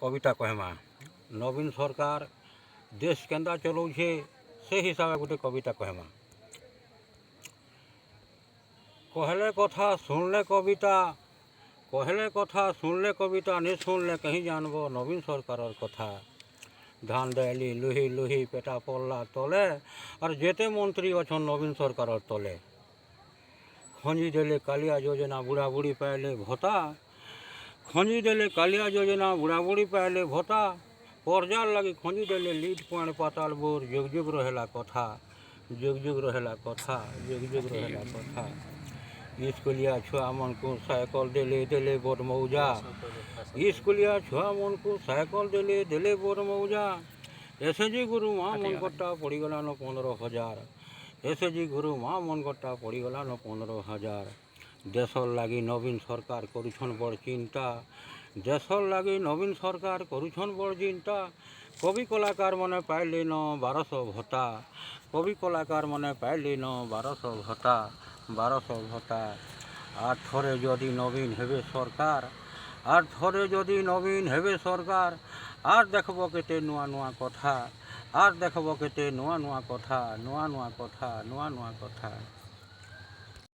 कविता कहमा नवीन सरकार देश केंदा चलाउछे से हिसाब गोटे कविता कहमा। कहले कथा सुनले कविता, कहले कथा सुनले कविता, नहीं सुनले कहीं जानबो नवीन सरकार कथा। धान दाली लुही लुही पेटा पड़ला तले और जेते मंत्री अच्छा नवीन सरकार तले। खंजी देले कालिया योजना बुढ़ा बुढ़ी पाइले भत्ता, खंजी देले कालिया योजना बुढ़ा बुढ़ी पाइले भत्ता। पर्जार लगी खंजी देले लीड पॉइंट पाताल बोर, जुग जुग रहेला कथा, जुग जुग रहेला कथा, जुग जुग रहेला कथा। स्कूलिया छुआ मन को साइकिल देले देले बोर मौजा, स्कूलिया छुआ मन को साइकिल देले देले बोर मौजा। एसएचजी गुरु माँ मन कट्टा पड़ीगला न 15,000, एसएचजी गुरु माँ मन कट्टा पड़ीगला न 15,000। देशर लगी नवीन सरकार करुछन बड़ चिंता, देशर लगी नवीन सरकार करुछन बड़ चिंता। कवि कलाकार मने पाइले न 1200 भत्ता, कवि कलाकार मने पाइले न 1200 भत्ता, 1200 भत्ता। आर थरे जदि नवीन हेबे सरकार, आर थरे जदि नवीन हेबे सरकार, आर देखबो केते नुआ नुआ कथा, आर देखबो केते नुआ नुआ कथा, नुआ नुआ कथा, नुआ नुआ कथा।